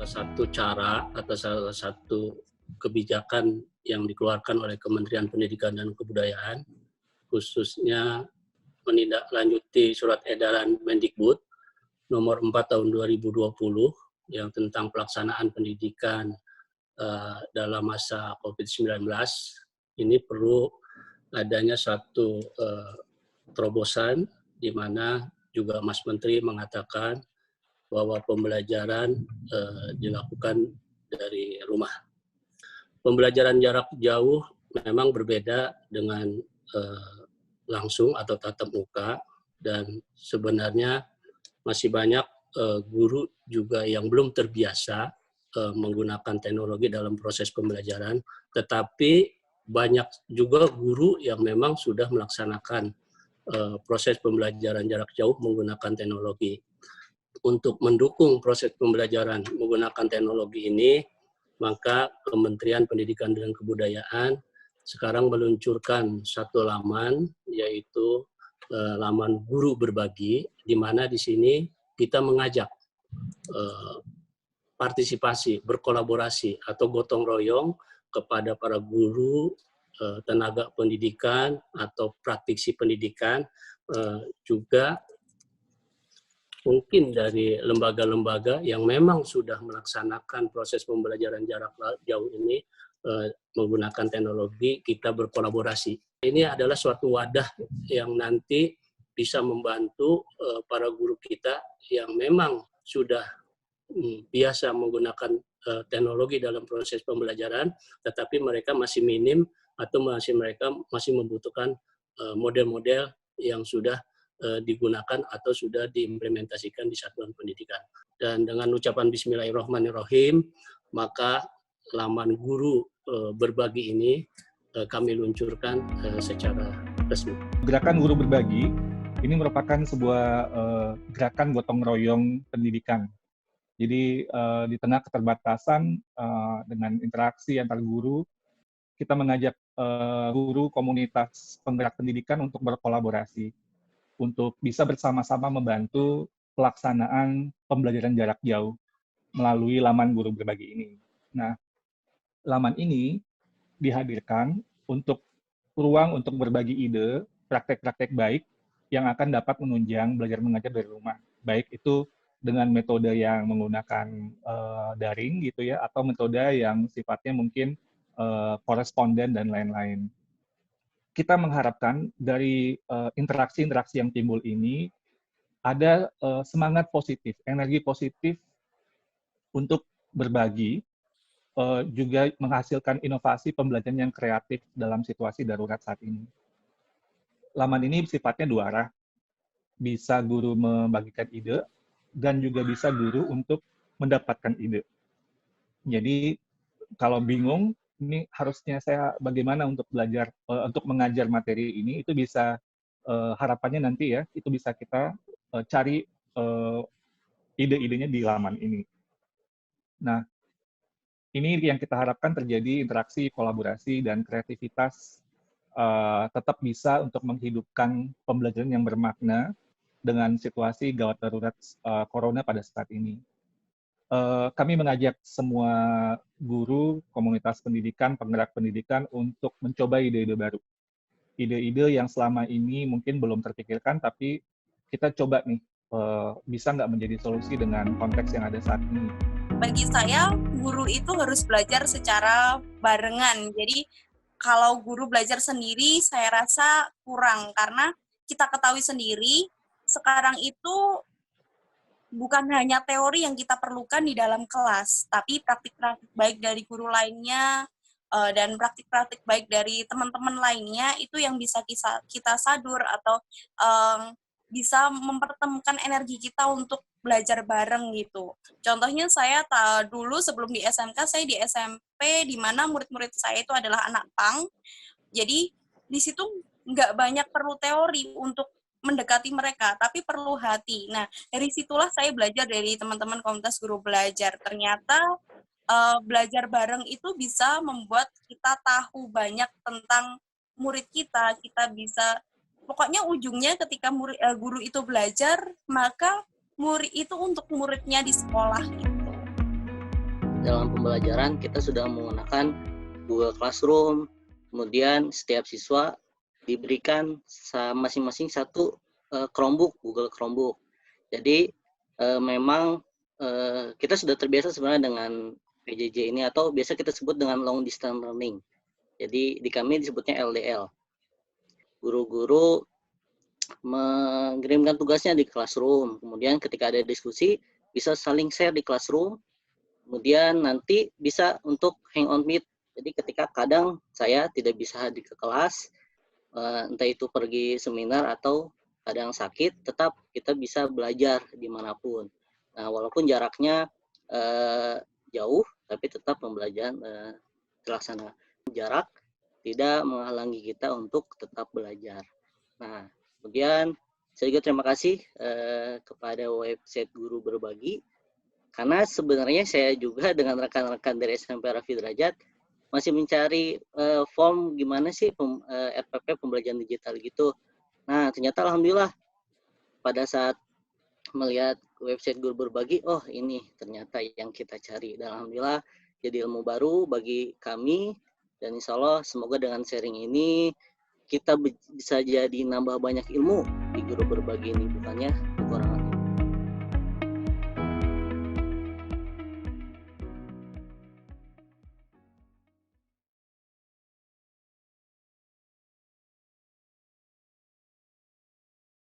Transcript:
salah satu cara atau salah satu kebijakan yang dikeluarkan oleh Kementerian Pendidikan dan Kebudayaan, khususnya menindaklanjuti surat edaran Mendikbud nomor 4 tahun 2020 yang tentang pelaksanaan pendidikan dalam masa COVID-19. Ini perlu adanya satu terobosan di mana juga Mas Menteri mengatakan bahwa pembelajaran dilakukan dari rumah. Pembelajaran jarak jauh memang berbeda dengan langsung atau tatap muka, dan sebenarnya masih banyak guru juga yang belum terbiasa menggunakan teknologi dalam proses pembelajaran, tetapi banyak juga guru yang memang sudah melaksanakan proses pembelajaran jarak jauh menggunakan teknologi. Untuk mendukung proses pembelajaran menggunakan teknologi ini, maka Kementerian Pendidikan dan Kebudayaan sekarang meluncurkan satu laman, yaitu laman Guru Berbagi, di mana di sini kita mengajak partisipasi, berkolaborasi, atau gotong royong kepada para guru, tenaga pendidikan, atau praktisi pendidikan, juga mungkin dari lembaga-lembaga yang memang sudah melaksanakan proses pembelajaran jarak jauh ini menggunakan teknologi, kita berkolaborasi. Ini adalah suatu wadah yang nanti bisa membantu para guru kita yang memang sudah biasa menggunakan teknologi dalam proses pembelajaran, tetapi mereka masih minim atau mereka masih membutuhkan model-model yang sudah digunakan atau sudah diimplementasikan di satuan pendidikan. Dan dengan ucapan Bismillahirrahmanirrahim, maka laman Guru Berbagi ini kami luncurkan secara resmi. Gerakan Guru Berbagi ini merupakan sebuah gerakan gotong royong pendidikan. Jadi di tengah keterbatasan dengan interaksi antar guru, kita mengajak guru komunitas penggerak pendidikan untuk berkolaborasi, untuk bisa bersama-sama membantu pelaksanaan pembelajaran jarak jauh melalui laman Guru Berbagi ini. Nah, laman ini dihadirkan untuk ruang untuk berbagi ide, praktek-praktek baik yang akan dapat menunjang belajar mengajar dari rumah. Baik itu dengan metode yang menggunakan daring gitu ya, atau metode yang sifatnya mungkin koresponden dan lain-lain. Kita mengharapkan dari interaksi-interaksi yang timbul ini ada semangat positif, energi positif untuk berbagi, juga menghasilkan inovasi pembelajaran yang kreatif dalam situasi darurat saat ini. Laman ini sifatnya dua arah, bisa guru membagikan ide, dan juga bisa guru untuk mendapatkan ide. Jadi kalau bingung, ini harusnya saya bagaimana untuk belajar, untuk mengajar materi ini, itu bisa harapannya nanti ya, itu bisa kita cari ide-idenya di laman ini. Nah, ini yang kita harapkan terjadi interaksi, kolaborasi, dan kreativitas tetap bisa untuk menghidupkan pembelajaran yang bermakna dengan situasi gawat darurat corona pada saat ini. Kami mengajak semua guru, komunitas pendidikan, penggerak pendidikan untuk mencoba ide-ide baru. Ide-ide yang selama ini mungkin belum terpikirkan, tapi kita coba nih, bisa nggak menjadi solusi dengan konteks yang ada saat ini. Bagi saya, guru itu harus belajar secara barengan. Jadi, kalau guru belajar sendiri, saya rasa kurang. Karena kita ketahui sendiri, sekarang itu bukan hanya teori yang kita perlukan di dalam kelas, tapi praktik-praktik baik dari guru lainnya dan praktik-praktik baik dari teman-teman lainnya itu yang bisa kita sadur atau bisa mempertemukan energi kita untuk belajar bareng gitu. Contohnya saya dulu sebelum di SMK, saya di SMP di mana murid-murid saya itu adalah anak pang. Jadi di situ nggak banyak perlu teori untuk mendekati mereka, tapi perlu hati. Nah, dari situlah saya belajar dari teman-teman komunitas guru belajar. Ternyata belajar bareng itu bisa membuat kita tahu banyak tentang murid kita. Kita bisa, pokoknya ujungnya ketika guru itu belajar, maka murid itu untuk muridnya di sekolah gitu. dalam pembelajaran kita sudah menggunakan Google Classroom, kemudian setiap siswa diberikan masing-masing satu Chromebook, Google Chromebook. Jadi memang kita sudah terbiasa sebenarnya dengan PJJ ini, atau biasa kita sebut dengan long distance learning. Jadi di kami disebutnya LDL. Guru-guru mengirimkan tugasnya di classroom, kemudian ketika ada diskusi bisa saling share di classroom, kemudian nanti bisa untuk hang on meet. Jadi ketika kadang saya tidak bisa hadir ke kelas, entah itu pergi seminar atau kadang sakit, tetap kita bisa belajar dimanapun. Nah, walaupun jaraknya jauh, tapi tetap pembelajaran terlaksana. Jarak tidak menghalangi kita untuk tetap belajar. Nah, kemudian saya juga terima kasih kepada website Guru Berbagi, karena sebenarnya saya juga dengan rekan-rekan dari SMP Raffi Derajat masih mencari form gimana sih RPP pembelajaran digital gitu. Nah, ternyata alhamdulillah pada saat melihat website Guru Berbagi, oh ini ternyata yang kita cari. Dan alhamdulillah jadi ilmu baru bagi kami, dan insya Allah semoga dengan sharing ini kita bisa jadi nambah banyak ilmu di Guru Berbagi ini, bukannya kekurangan